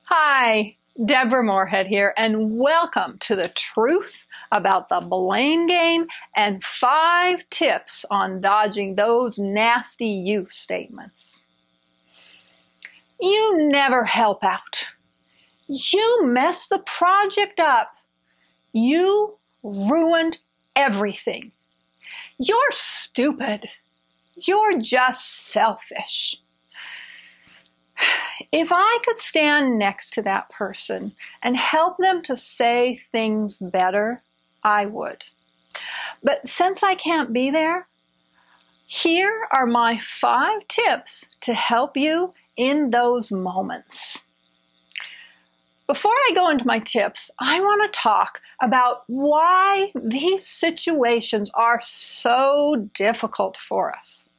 Hi, Deborah Morehead here, and welcome to the truth about the blame game and 5 tips on dodging those nasty you statements. You never help out. You messed the project up. You ruined everything. You're stupid. You're just selfish. If I could stand next to that person and help them to say things better, I would. But since I can't be there, here are my 5 tips to help you in those moments. Before I go into my tips, I want to talk about why these situations are so difficult for us.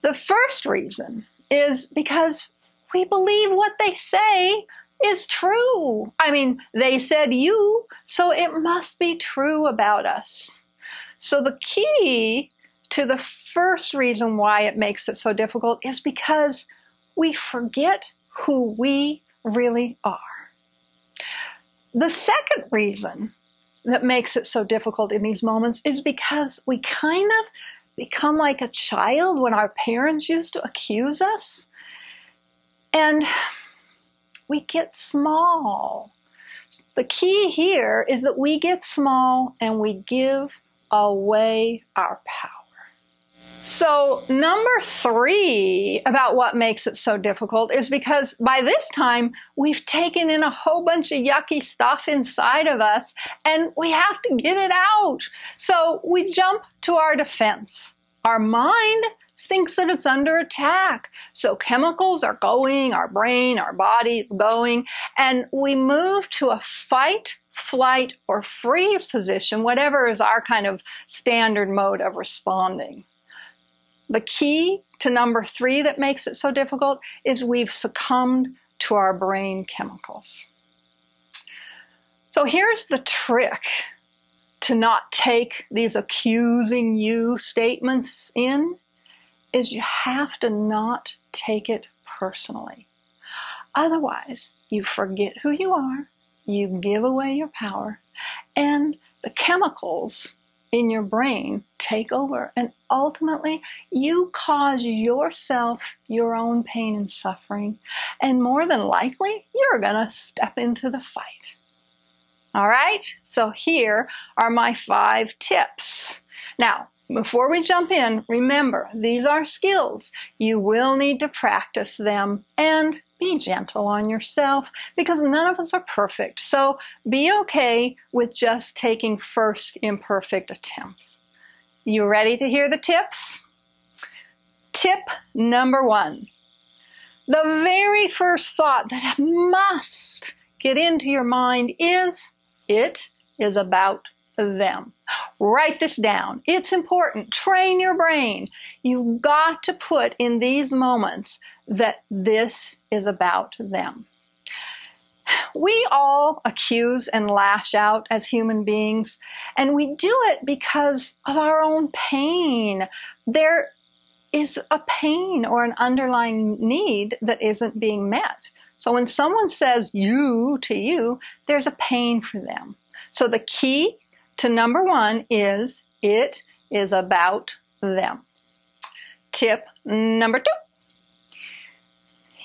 The first reason is because we believe what they say is true. I mean, they said you, so it must be true about us. So the key to the first reason why it makes it so difficult is because we forget who we really are. The second reason that makes it so difficult in these moments is because we kind of become like a child when our parents used to accuse us. And we get small. The key here is that we get small and we give away our power. So number 3 about what makes it so difficult is because by this time we've taken in a whole bunch of yucky stuff inside of us and we have to get it out. So we jump to our defense. Our mind thinks that it's under attack. So chemicals are going, our brain, our body is going, and we move to a fight, flight, or freeze position, whatever is our kind of standard mode of responding. The key to number 3 that makes it so difficult is we've succumbed to our brain chemicals. So here's the trick to not take these accusing you statements in. Is you have to not take it personally. Otherwise, you forget who you are, you give away your power, and the chemicals in your brain take over, and ultimately you cause yourself your own pain and suffering, and more than likely, you're gonna step into the fight. All right, so here are my 5 tips. Now, before we jump in, remember, these are skills. You will need to practice them and be gentle on yourself because none of us are perfect. So be okay with just taking first imperfect attempts. You ready to hear the tips? Tip number 1. The very first thought that must get into your mind is, it is about them. Write this down. It's important. Train your brain. You've got to put in these moments that this is about them. We all accuse and lash out as human beings, and we do it because of our own pain. There is a pain or an underlying need that isn't being met. So when someone says you to you, there's a pain for them. So the key to number 1 is, it is about them. Tip number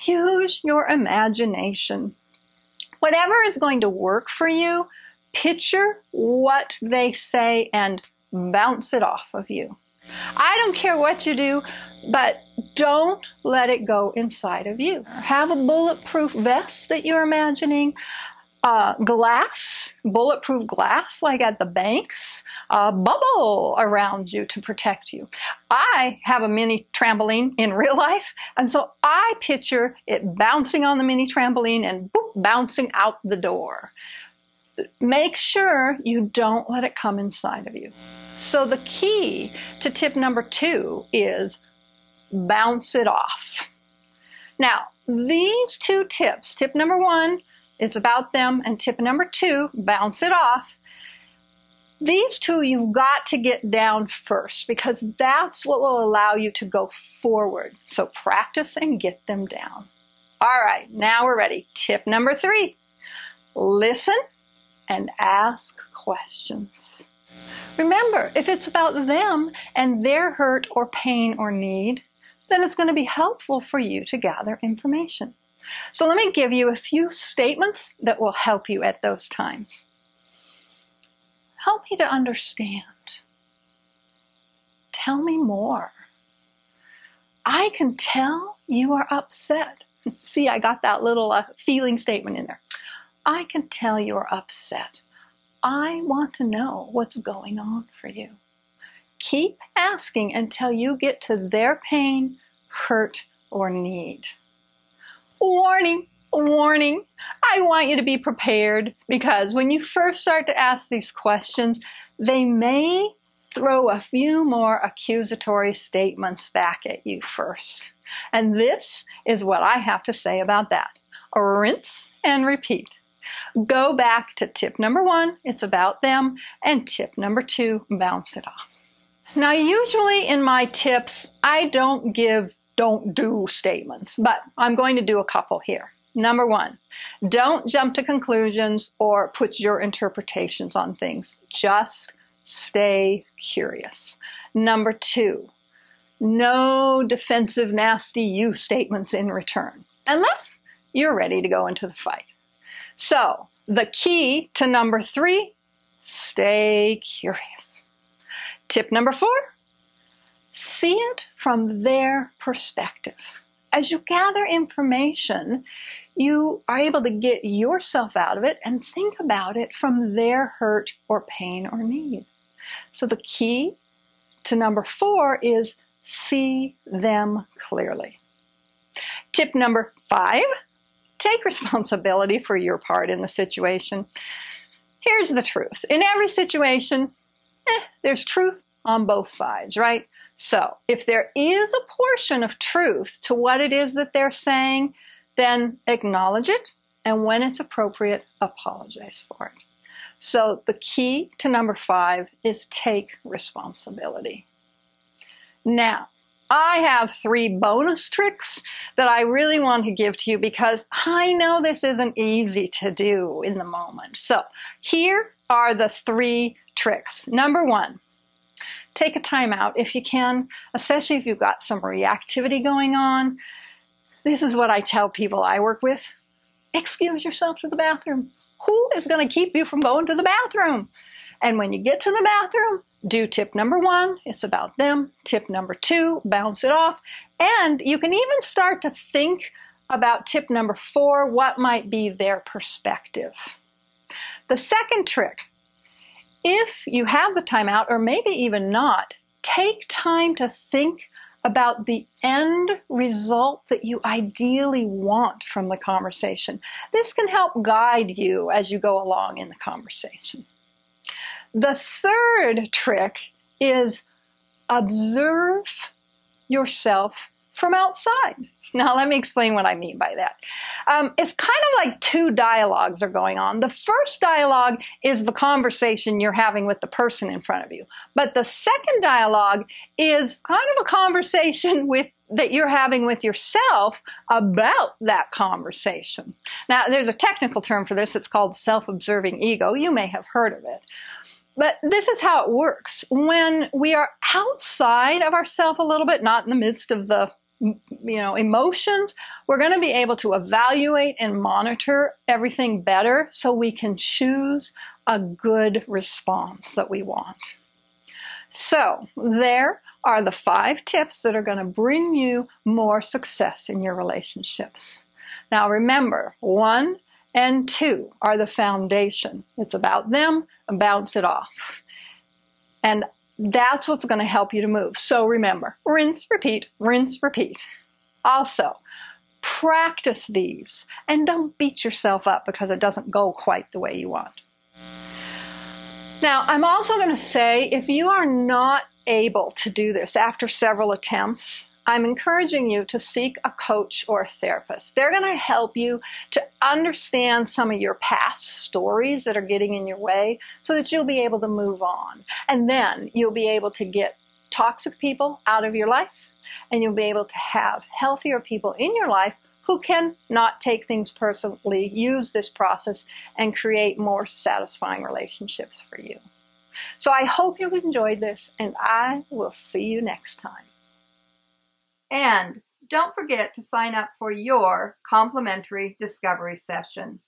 2. Use your imagination. Whatever is going to work for you, picture what they say and bounce it off of you. I don't care what you do, but don't let it go inside of you. Have a bulletproof vest that you're imagining, bulletproof glass like at the banks, a bubble around you to protect you. I have a mini trampoline in real life, and so I picture it bouncing on the mini trampoline and boop, bouncing out the door. Make sure you don't let it come inside of you. So the key to tip number 2 is bounce it off. Now, these 2 tips, tip number 1, it's about them, and tip number 2, bounce it off. These 2 you've got to get down first because that's what will allow you to go forward. So practice and get them down. All right, now we're ready. Tip number 3, listen and ask questions. Remember, if it's about them and their hurt or pain or need, then it's going to be helpful for you to gather information. So let me give you a few statements that will help you at those times. Help me to understand. Tell me more. I can tell you are upset. See, I got that little feeling statement in there. I can tell you're upset. I want to know what's going on for you. Keep asking until you get to their pain, hurt, or need. Warning, warning. I want you to be prepared because when you first start to ask these questions, they may throw a few more accusatory statements back at you first. And this is what I have to say about that. Rinse and repeat. Go back to tip number 1, it's about them, and tip number 2, bounce it off. Now, usually in my tips, I don't give don't do statements, but I'm going to do a couple here. Number 1, don't jump to conclusions or put your interpretations on things. Just stay curious. Number 2, no defensive, nasty you statements in return, unless you're ready to go into the fight. So, the key to number 3, stay curious. Tip number 4, see it from their perspective. As you gather information, you are able to get yourself out of it and think about it from their hurt or pain or need. So the key to number 4 is see them clearly. Tip number 5, take responsibility for your part in the situation. Here's the truth. In every situation, there's truth on both sides, right? So if there is a portion of truth to what it is that they're saying, then acknowledge it, and when it's appropriate, apologize for it. So the key to number 5 is take responsibility. Now, I have 3 bonus tricks that I really want to give to you because I know this isn't easy to do in the moment. So here are the 3 tricks. Number 1, take a time out if you can, especially if you've got some reactivity going on. This is what I tell people I work with. Excuse yourself to the bathroom. Who is going to keep you from going to the bathroom? And when you get to the bathroom, do tip number 1, it's about them. Tip number 2, bounce it off. And you can even start to think about tip number 4, what might be their perspective. The second trick, if you have the time out, or maybe even not, take time to think about the end result that you ideally want from the conversation. This can help guide you as you go along in the conversation. The third trick is observe yourself from outside. Now, let me explain what I mean by that. It's kind of like 2 dialogues are going on. The first dialogue is the conversation you're having with the person in front of you. But the second dialogue is kind of a conversation that you're having with yourself about that conversation. Now, there's a technical term for this. It's called self-observing ego. You may have heard of it. But this is how it works. When we are outside of ourselves a little bit, not in the midst of the emotions, we're going to be able to evaluate and monitor everything better so we can choose a good response that we want. So there are the 5 tips that are going to bring you more success in your relationships. Now remember, 1 and 2 are the foundation. It's about them, and bounce it off. And that's what's going to help you to move. So remember, rinse, repeat, rinse, repeat. Also, practice these and don't beat yourself up because it doesn't go quite the way you want. Now, I'm also going to say if you are not able to do this after several attempts, I'm encouraging you to seek a coach or a therapist. They're going to help you to understand some of your past stories that are getting in your way so that you'll be able to move on. And then you'll be able to get toxic people out of your life, and you'll be able to have healthier people in your life who can not take things personally, use this process, and create more satisfying relationships for you. So I hope you've enjoyed this, and I will see you next time. And don't forget to sign up for your complimentary discovery session.